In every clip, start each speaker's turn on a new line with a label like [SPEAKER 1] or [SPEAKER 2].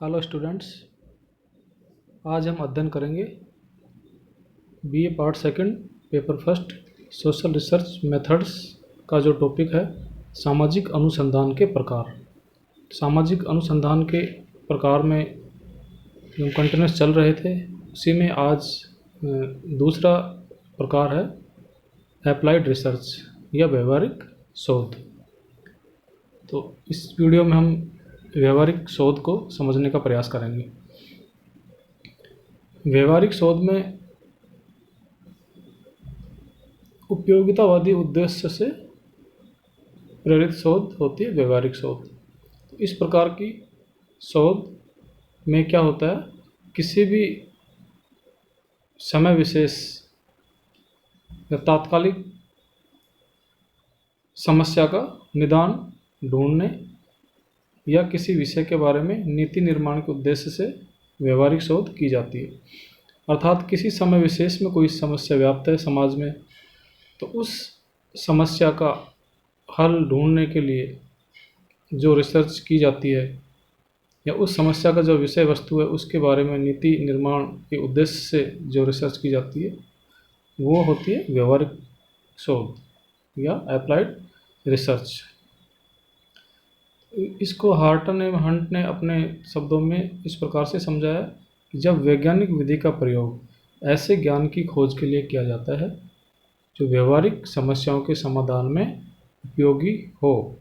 [SPEAKER 1] Hello students, आज हम अध्ययन करेंगे BA part second paper first social research methods का जो टॉपिक है सामाजिक अनुसंधान के प्रकार। सामाजिक अनुसंधान के प्रकार में जो कंटिन्यूस चल रहे थे उसी में आज दूसरा प्रकार है एप्लाइड रिसर्च या व्यवहारिक शोध। तो इस वीडियो में हम व्यवहारिक शोध को समझने का प्रयास करेंगे। व्यवहारिक शोध में उपयोगितावादी उद्देश्य से प्रेरित शोध होती है व्यवहारिक शोध। इस प्रकार की शोध में क्या होता है, किसी भी समय विशेष या तात्कालिक समस्या का निदान ढूंढने या किसी विषय के बारे में नीति निर्माण के उद्देश्य से व्यवहारिक शोध की जाती है। अर्थात किसी समय विशेष में कोई समस्या व्याप्त है समाज में, तो उस समस्या का हल ढूंढने के लिए जो रिसर्च की जाती है या उस समस्या का जो विषय वस्तु है उसके बारे में नीति निर्माण के उद्देश्य से जो रिसर्च की जाती है वो होती है व्यवहारिक शोध या एप्लाइड रिसर्च। इसको हार्टन एवं हंट ने अपने शब्दों में इस प्रकार से समझाया कि जब वैज्ञानिक विधि का प्रयोग ऐसे ज्ञान की खोज के लिए किया जाता है जो व्यवहारिक समस्याओं के समाधान में उपयोगी हो,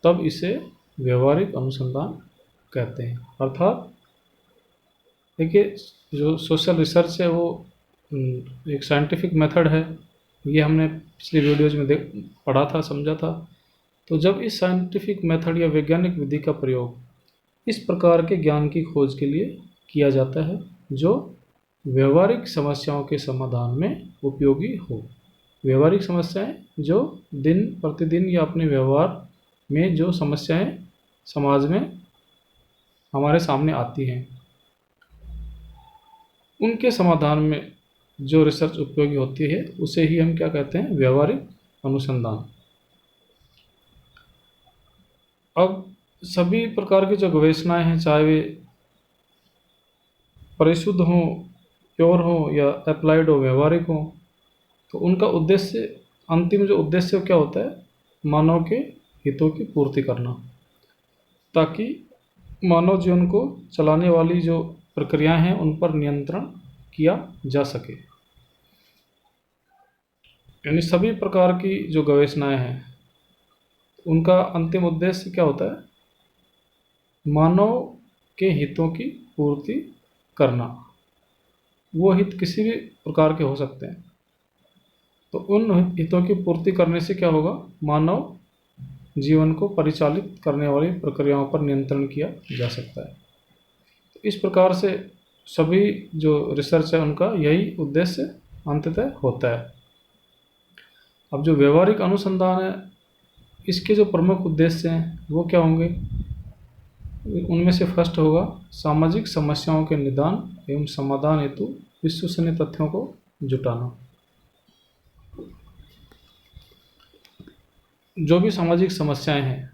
[SPEAKER 1] तब इसे व्यवहारिक अनुसंधान कहते हैं। अर्थात देखिए, जो सोशल रिसर्च है वो एक साइंटिफिक मेथड है, ये हमने पिछली वीडियोज में पढ़ा था, समझा था। तो जब इस साइंटिफिक मेथड या वैज्ञानिक विधि का प्रयोग इस प्रकार के ज्ञान की खोज के लिए किया जाता है जो व्यवहारिक समस्याओं के समाधान में उपयोगी हो। व्यवहारिक समस्याएं जो दिन प्रतिदिन या अपने व्यवहार में जो समस्याएं समाज में हमारे सामने आती हैं उनके समाधान में जो रिसर्च उपयोगी होती है उसे ही हम क्या कहते हैं, व्यवहारिक अनुसंधान। अब सभी प्रकार की जो गवेषणाएं हैं, चाहे वे परिशुद्ध हों, प्योर हों या अप्लाइड हो, व्यवहारिक हों, तो उनका उद्देश्य, अंतिम जो उद्देश्य क्या होता है, मानव के हितों की पूर्ति करना, ताकि मानव जीवन को चलाने वाली जो प्रक्रियाएं हैं उन पर नियंत्रण किया जा सके। यानी सभी प्रकार की जो गवेषणाएं हैं उनका अंतिम उद्देश्य क्या होता है, मानव के हितों की पूर्ति करना। वो हित किसी भी प्रकार के हो सकते हैं, तो उन हितों की पूर्ति करने से क्या होगा, मानव जीवन को परिचालित करने वाली प्रक्रियाओं पर नियंत्रण किया जा सकता है। तो इस प्रकार से सभी जो रिसर्च है उनका यही उद्देश्य अंततः होता है। अब जो व्यवहारिक अनुसंधान है इसके जो प्रमुख उद्देश्य हैं वो क्या होंगे, उनमें से फर्स्ट होगा सामाजिक समस्याओं के निदान एवं समाधान हेतु विश्वसनीय तथ्यों को जुटाना। जो भी सामाजिक समस्याएं हैं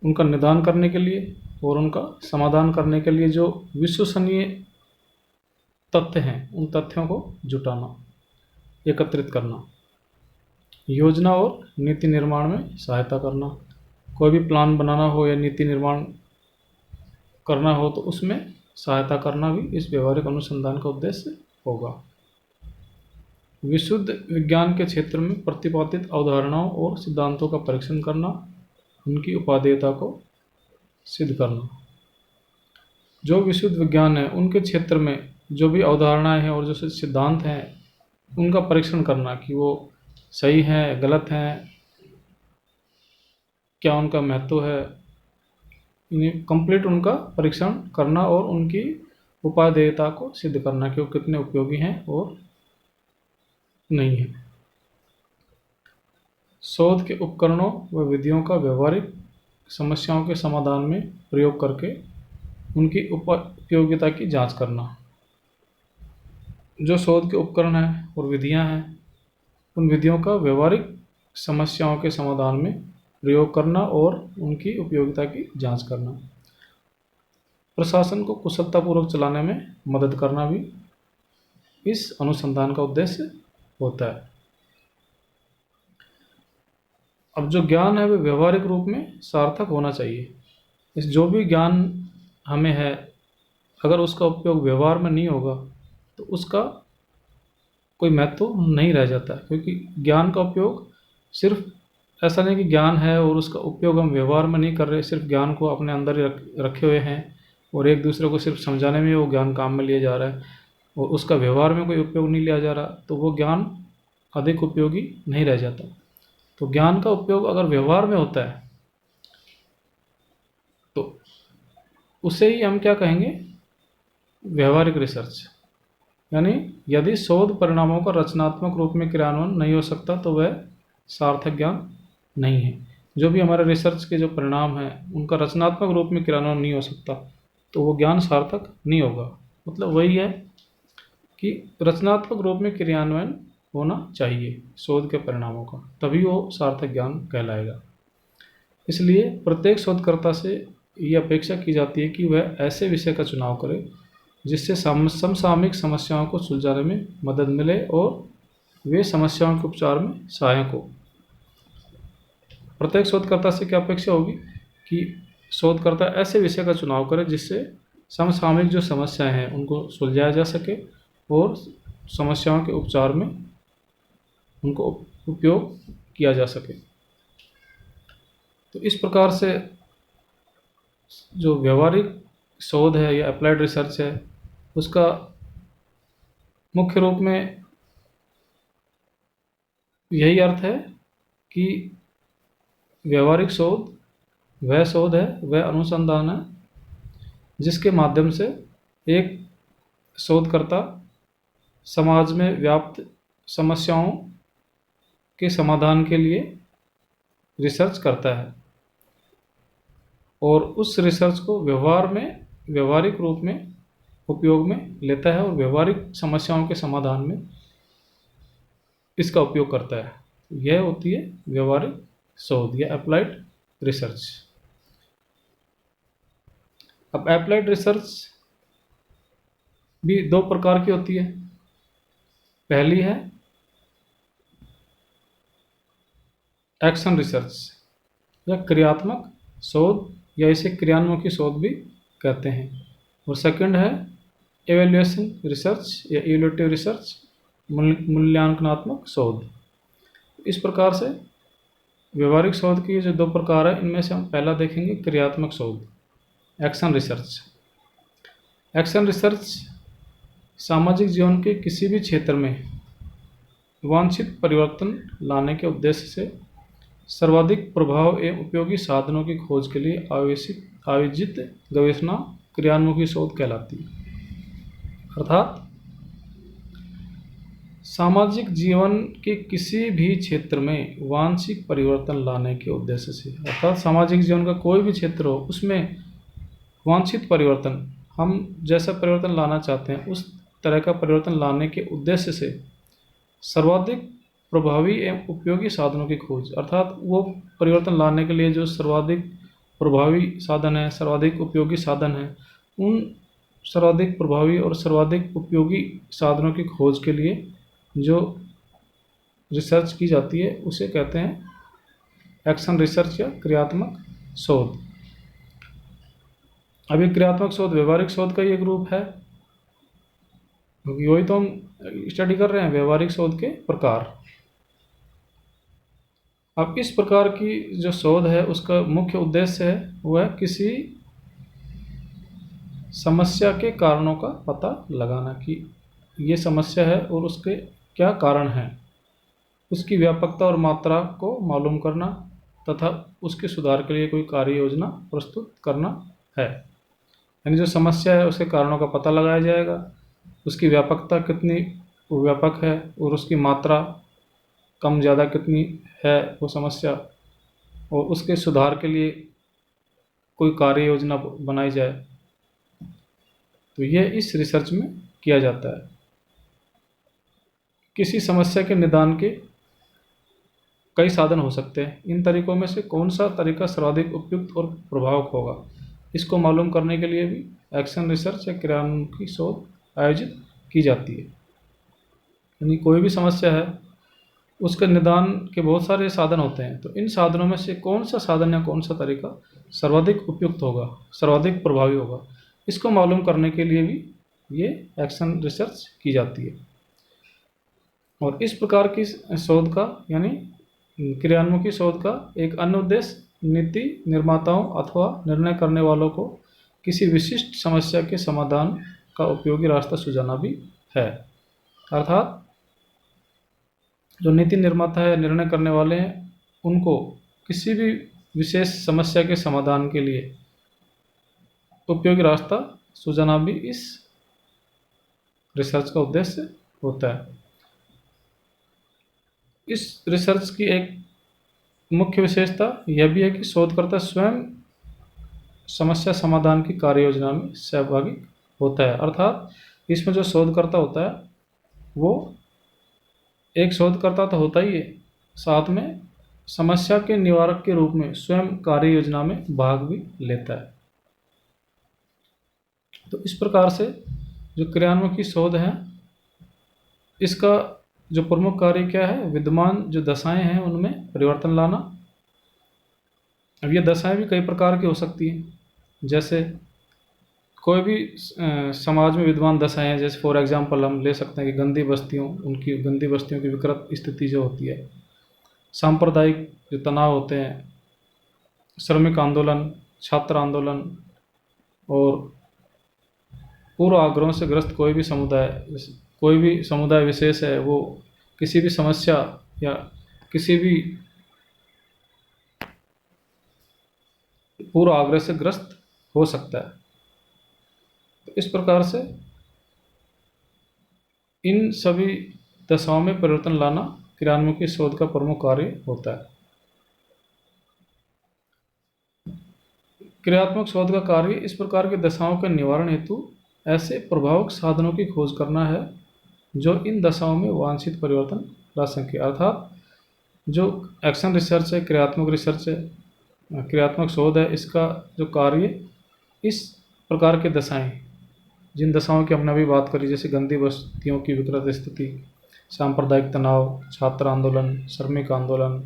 [SPEAKER 1] उनका निदान करने के लिए और उनका समाधान करने के लिए जो विश्वसनीय तथ्य हैं उन तथ्यों को जुटाना, एकत्रित करना। योजना और नीति निर्माण में सहायता करना। कोई भी प्लान बनाना हो या नीति निर्माण करना हो तो उसमें सहायता करना भी इस व्यवहारिक अनुसंधान का उद्देश्य होगा। विशुद्ध विज्ञान के क्षेत्र में प्रतिपादित अवधारणाओं और सिद्धांतों का परीक्षण करना, उनकी उपादेयता को सिद्ध करना। जो विशुद्ध विज्ञान है उनके क्षेत्र में जो भी अवधारणाएं हैं और जो सिद्धांत हैं उनका परीक्षण करना कि वो सही हैं, गलत हैं, क्या उनका महत्व है, इन्हें कंप्लीट उनका परीक्षण करना और उनकी उपादेयता को सिद्ध करना कि वो कितने उपयोगी हैं और नहीं है। शोध के उपकरणों व विधियों का व्यवहारिक समस्याओं के समाधान में प्रयोग करके उनकी उपयोगिता की जांच करना। जो शोध के उपकरण हैं और विधियां हैं उन विधियों का व्यवहारिक समस्याओं के समाधान में प्रयोग करना और उनकी उपयोगिता की जांच करना। प्रशासन को कुशलतापूर्वक चलाने में मदद करना भी इस अनुसंधान का उद्देश्य होता है। अब जो ज्ञान है वह व्यवहारिक रूप में सार्थक होना चाहिए। इस जो भी ज्ञान हमें है, अगर उसका उपयोग व्यवहार में नहीं होगा तो उसका कोई महत्व नहीं रह जाता, क्योंकि ज्ञान का उपयोग सिर्फ ऐसा नहीं कि ज्ञान है और उसका उपयोग हम व्यवहार में नहीं कर रहे, सिर्फ ज्ञान को अपने अंदर ही रखे हुए हैं और एक दूसरे को सिर्फ समझाने में वो ज्ञान काम में लिया जा रहा है और उसका व्यवहार में कोई उपयोग नहीं लिया जा रहा, तो वो ज्ञान अधिक उपयोगी नहीं रह जाता। तो ज्ञान का उपयोग अगर व्यवहार में होता है तो उसे ही हम क्या कहेंगे, व्यवहारिक रिसर्च। यानी यदि शोध परिणामों का रचनात्मक रूप में क्रियान्वयन नहीं हो सकता तो वह सार्थक ज्ञान नहीं है। जो भी हमारे रिसर्च के जो परिणाम हैं उनका रचनात्मक रूप में क्रियान्वयन नहीं हो सकता तो वो ज्ञान सार्थक नहीं होगा। मतलब वही है कि रचनात्मक रूप में क्रियान्वयन होना चाहिए शोध के परिणामों का, तभी वो सार्थक ज्ञान कहलाएगा। इसलिए प्रत्येक शोधकर्ता से ये अपेक्षा की जाती है कि वह ऐसे विषय का चुनाव करे जिससे समसामयिक समस्याओं को सुलझाने में मदद मिले और वे समस्याओं के उपचार में सहायक हो। प्रत्येक शोधकर्ता से क्या अपेक्षा होगी कि शोधकर्ता ऐसे विषय का चुनाव करे जिससे समसामयिक जो समस्याएं हैं उनको सुलझाया जा सके और समस्याओं के उपचार में उनको उपयोग किया जा सके। तो इस प्रकार से जो व्यवहारिक शोध है या अप्लाइड रिसर्च है उसका मुख्य रूप में यही अर्थ है कि व्यवहारिक शोध वह शोध है, वह अनुसंधान है जिसके माध्यम से एक शोधकर्ता समाज में व्याप्त समस्याओं के समाधान के लिए रिसर्च करता है और उस रिसर्च को व्यवहारिक रूप में उपयोग में लेता है और व्यवहारिक समस्याओं के समाधान में इसका उपयोग करता है। यह होती है व्यवहारिक शोध या अप्लाइड रिसर्च। अब अप्लाइड रिसर्च भी दो प्रकार की होती है। पहली है एक्शन रिसर्च या क्रियात्मक शोध या इसे क्रियान्मुखी शोध भी कहते हैं, और सेकंड है एवेल्युएशन रिसर्च या इवैल्यूएटिव रिसर्च, मूल्यांकनात्मक शोध। इस प्रकार से व्यवहारिक शोध की जो दो प्रकार है इनमें से हम पहला देखेंगे क्रियात्मक शोध, एक्शन रिसर्च। एक्शन रिसर्च सामाजिक जीवन के किसी भी क्षेत्र में वांछित परिवर्तन लाने के उद्देश्य से सर्वाधिक प्रभाव एवं उपयोगी साधनों की खोज के लिए आयोजित गवेषणा क्रियान्मुखी शोध कहलाती है। अर्थात सामाजिक जीवन के किसी भी क्षेत्र में वांछित परिवर्तन लाने के उद्देश्य से, अर्थात सामाजिक जीवन का कोई भी क्षेत्र हो उसमें वांछित परिवर्तन, हम जैसा परिवर्तन लाना चाहते हैं उस तरह का परिवर्तन लाने के उद्देश्य से सर्वाधिक प्रभावी एवं उपयोगी साधनों की खोज, अर्थात वो परिवर्तन लाने के लिए जो सर्वाधिक प्रभावी साधन है, सर्वाधिक उपयोगी साधन है, उन सर्वाधिक प्रभावी और सर्वाधिक उपयोगी साधनों की खोज के लिए जो रिसर्च की जाती है उसे कहते हैं एक्शन रिसर्च या क्रियात्मक शोध। अभी क्रियात्मक शोध व्यवहारिक शोध का ही एक रूप है, क्योंकि वही तो हम स्टडी कर रहे हैं, व्यवहारिक शोध के प्रकार। अब इस प्रकार की जो शोध है उसका मुख्य उद्देश्य है वह किसी समस्या के कारणों का पता लगाना कि ये समस्या है और उसके क्या कारण हैं, उसकी व्यापकता और मात्रा को मालूम करना तथा उसके सुधार के लिए कोई कार्य योजना प्रस्तुत करना है। यानी जो समस्या है उसके कारणों का पता लगाया जाएगा, उसकी व्यापकता कितनी व्यापक है और उसकी मात्रा कम ज़्यादा कितनी है वो समस्या, और उसके सुधार के लिए कोई कार्य योजना बनाई जाए। तो ये इस रिसर्च में किया जाता है। किसी समस्या के निदान के कई साधन हो सकते हैं, इन तरीकों में से कौन सा तरीका सर्वाधिक उपयुक्त और प्रभावक होगा इसको मालूम करने के लिए भी एक्शन रिसर्च या क्रियान्वयन शोध आयोजित की जाती है। यानी कोई भी समस्या है, उसके निदान के बहुत सारे साधन होते हैं, तो इन साधनों में से कौन सा साधन या कौन सा तरीका सर्वाधिक उपयुक्त होगा, सर्वाधिक प्रभावी होगा, इसको मालूम करने के लिए भी ये एक्शन रिसर्च की जाती है। और इस प्रकार की शोध का यानी क्रियान्वयन शोध का एक अन्य उद्देश्य नीति निर्माताओं अथवा निर्णय करने वालों को किसी विशिष्ट समस्या के समाधान का उपयोगी रास्ता सुझाना भी है। अर्थात जो नीति निर्माता है, निर्णय करने वाले हैं, उनको किसी भी विशेष समस्या के समाधान के लिए उपयोगी रास्ता सुझाना भी इस रिसर्च का उद्देश्य होता है। इस रिसर्च की एक मुख्य विशेषता यह भी है कि शोधकर्ता स्वयं समस्या समाधान की कार्य योजना में सहभागी होता है। अर्थात इसमें जो शोधकर्ता होता है वो एक शोधकर्ता तो होता ही है, साथ में समस्या के निवारक के रूप में स्वयं कार्य योजना में भाग भी लेता है। तो इस प्रकार से जो क्रियान्वयन की शोध है, इसका जो प्रमुख कार्य क्या है, विद्यमान जो दशाएं हैं उनमें परिवर्तन लाना। अब ये दशाएं भी कई प्रकार की हो सकती हैं, जैसे कोई भी समाज में विद्यमान दशाएं हैं, जैसे फॉर एग्जांपल हम ले सकते हैं कि गंदी बस्तियों की विकृत स्थिति जो होती है, सांप्रदायिक जो तनाव होते हैं, श्रमिक आंदोलन, छात्र आंदोलन और पूर्व आग्रहों से ग्रस्त कोई भी समुदाय विशेष है, वो किसी भी समस्या या किसी भी पूर्व आग्रह से ग्रस्त हो सकता है। तो इस प्रकार से इन सभी दशाओं में परिवर्तन लाना क्रियान्वयन की शोध का प्रमुख कार्य होता है। क्रियात्मक शोध का कार्य इस प्रकार की दशाओं के निवारण हेतु ऐसे प्रभावक साधनों की खोज करना है जो इन दशाओं में वांछित परिवर्तन ला सके। अर्थात जो एक्शन रिसर्च है, क्रियात्मक रिसर्च है, क्रियात्मक शोध है, इसका जो कार्य इस प्रकार के दशाएं, जिन दशाओं की हमने अभी बात करी, जैसे गंदी बस्तियों की विकृत स्थिति, सांप्रदायिक तनाव, छात्र आंदोलन, श्रमिक आंदोलन,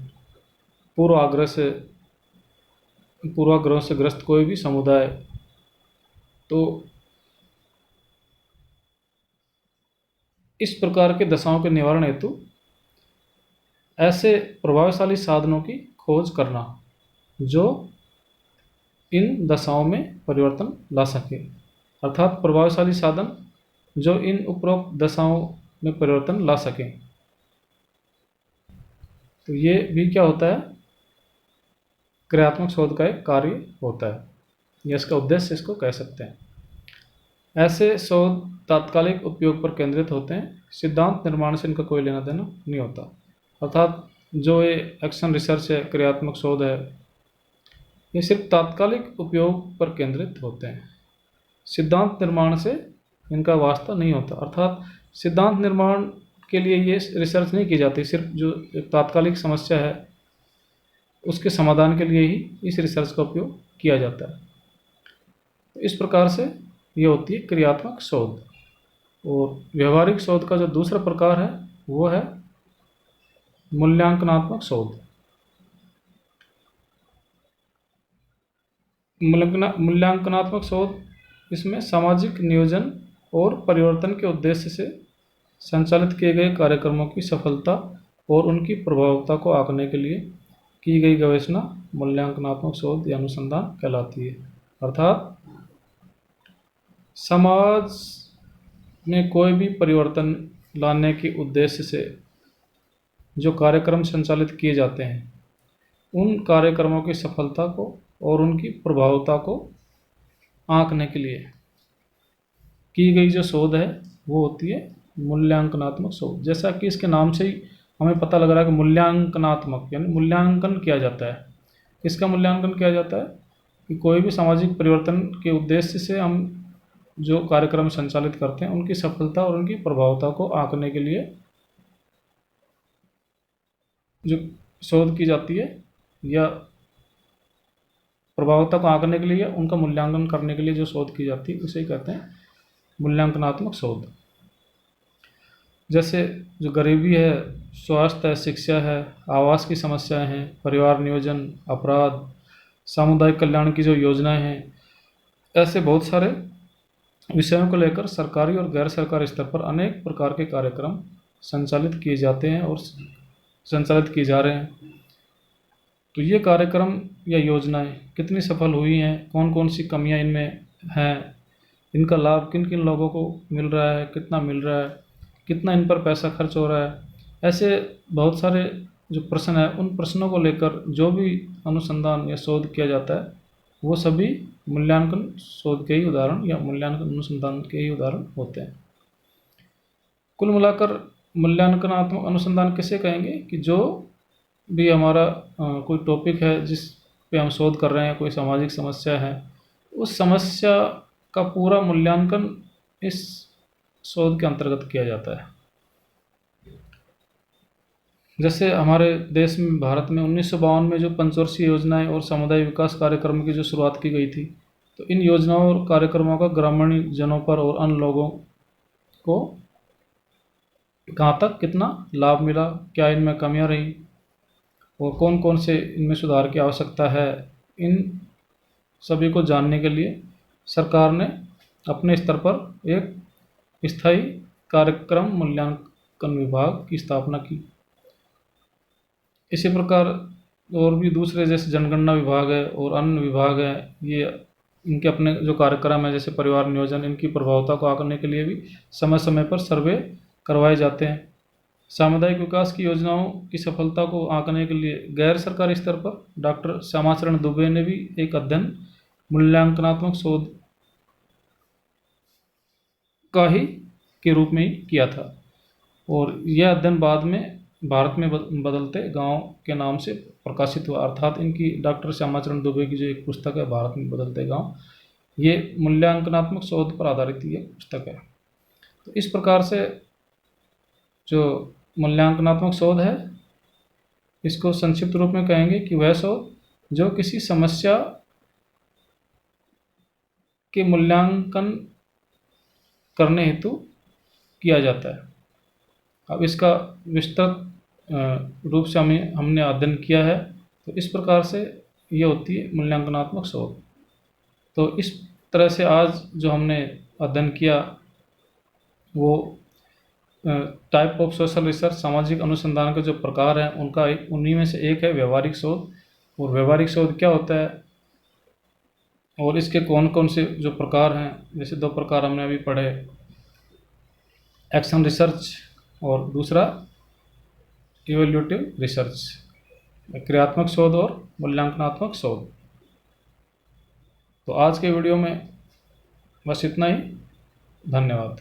[SPEAKER 1] पूर्वाग्रहों से ग्रस्त कोई भी समुदाय, तो इस प्रकार के दशाओं के निवारण हेतु ऐसे प्रभावशाली साधनों की खोज करना जो इन दशाओं में परिवर्तन ला सके। अर्थात प्रभावशाली साधन जो इन उपरोक्त दशाओं में परिवर्तन ला सकें। तो ये भी क्या होता है, क्रियात्मक शोध का एक कार्य होता है, या इसका उद्देश्य इसको कह सकते हैं। ऐसे शोध तात्कालिक उपयोग पर केंद्रित होते हैं, सिद्धांत निर्माण से इनका कोई लेना देना नहीं होता। अर्थात जो ये एक्शन रिसर्च है, क्रियात्मक शोध है, ये सिर्फ तात्कालिक उपयोग पर केंद्रित होते हैं, सिद्धांत निर्माण से इनका वास्ता नहीं होता। अर्थात सिद्धांत निर्माण के लिए ये रिसर्च नहीं की जाती, सिर्फ जो तात्कालिक समस्या है उसके समाधान के लिए ही इस रिसर्च का उपयोग किया जाता है। तो इस प्रकार से ये होती है क्रियात्मक शोध। और व्यवहारिक शोध का जो दूसरा प्रकार है वो है मूल्यांकनात्मक शोध। मूल्यांकनात्मक शोध, इसमें सामाजिक नियोजन और परिवर्तन के उद्देश्य से संचालित किए गए कार्यक्रमों की सफलता और उनकी प्रभावकता को आंकने के लिए की गई गवेषणा मूल्यांकनात्मक शोध या अनुसंधान कहलाती है। अर्थात समाज में कोई भी परिवर्तन लाने के उद्देश्य से जो कार्यक्रम संचालित किए जाते हैं, उन कार्यक्रमों की सफलता को और उनकी प्रभावता को आंकने के लिए की गई जो शोध है वो होती है मूल्यांकनात्मक शोध। जैसा कि इसके नाम से ही हमें पता लग रहा है कि मूल्यांकनात्मक यानी मूल्यांकन किया जाता है। किसका मूल्यांकन किया जाता है कि कोई भी सामाजिक परिवर्तन के उद्देश्य से हम जो कार्यक्रम संचालित करते हैं उनकी सफलता और उनकी प्रभावता को आंकने के लिए जो शोध की जाती है या प्रभावता को आंकने के लिए, उनका मूल्यांकन करने के लिए जो शोध की जाती है उसे कहते हैं मूल्यांकनात्मक शोध। जैसे जो गरीबी है, स्वास्थ्य है, शिक्षा है, आवास की समस्याएं हैं, परिवार नियोजन, अपराध, सामुदायिक कल्याण की जो योजनाएं हैं, ऐसे बहुत सारे विषयों को लेकर सरकारी और गैर सरकारी स्तर पर अनेक प्रकार के कार्यक्रम संचालित किए जाते हैं और संचालित किए जा रहे हैं। तो ये कार्यक्रम या योजनाएं कितनी सफल हुई हैं, कौन कौन सी कमियां इनमें हैं, इनका लाभ किन किन लोगों को मिल रहा है, कितना मिल रहा है, कितना इन पर पैसा खर्च हो रहा है, ऐसे बहुत सारे जो प्रश्न हैं, उन प्रश्नों को लेकर जो भी अनुसंधान या शोध किया जाता है वो सभी मूल्यांकन शोध के ही उदाहरण या मूल्यांकन अनुसंधान के ही उदाहरण होते हैं। कुल मिलाकर मूल्यांकनात्मक अनुसंधान किसे कहेंगे कि जो भी हमारा कोई टॉपिक है जिस पे हम शोध कर रहे हैं, कोई सामाजिक समस्या है, उस समस्या का पूरा मूल्यांकन इस शोध के अंतर्गत किया जाता है। जैसे हमारे देश में, भारत में 1952 में जो पंचवर्षीय योजनाएं और समुदाय विकास कार्यक्रम की जो शुरुआत की गई थी, तो इन योजनाओं और कार्यक्रमों का ग्रामीण जनों पर और अन्य लोगों को कहाँ तक कितना लाभ मिला, क्या इनमें कमियां रही और कौन कौन से इनमें सुधार की आवश्यकता है, इन सभी को जानने के लिए सरकार ने अपने स्तर पर एक स्थायी कार्यक्रम मूल्यांकन विभाग की स्थापना की। इसी प्रकार और भी दूसरे जैसे जनगणना विभाग है और अन्य विभाग है, ये इनके अपने जो कार्यक्रम है जैसे परिवार नियोजन, इनकी प्रभावता को आंकने के लिए भी समय समय पर सर्वे करवाए जाते हैं। सामुदायिक विकास की योजनाओं की सफलता को आंकने के लिए गैर सरकारी स्तर पर डॉक्टर श्यामाचरण दुबे ने भी एक अध्ययन मूल्यांकनात्मक शोध का ही के रूप में ही किया था, और यह अध्ययन बाद में भारत में बदलते गांव के नाम से प्रकाशित हुआ। अर्थात इनकी डॉक्टर श्यामाचरण दुबे की जो एक पुस्तक है भारत में बदलते गांव, ये मूल्यांकनात्मक शोध पर आधारित ये पुस्तक है। तो इस प्रकार से जो मूल्यांकनात्मक शोध है, इसको संक्षिप्त रूप में कहेंगे कि वह शोध जो किसी समस्या के मूल्यांकन करने हेतु किया जाता है। अब इसका विस्तृत रूप से हमने अध्ययन किया है, तो इस प्रकार से ये होती है मूल्यांकनात्मक शोध। तो इस तरह से आज जो हमने अध्ययन किया वो टाइप ऑफ सोशल रिसर्च, सामाजिक अनुसंधान के जो प्रकार हैं उनका उन्हीं में से एक है व्यवहारिक शोध। और व्यवहारिक शोध क्या होता है और इसके कौन कौन से जो प्रकार हैं, जैसे दो प्रकार हमने अभी पढ़े, एक्शन रिसर्च और दूसरा इवैल्यूएटिव रिसर्च, क्रियात्मक शोध और मूल्यांकनात्मक शोध। तो आज के वीडियो में बस इतना ही। धन्यवाद।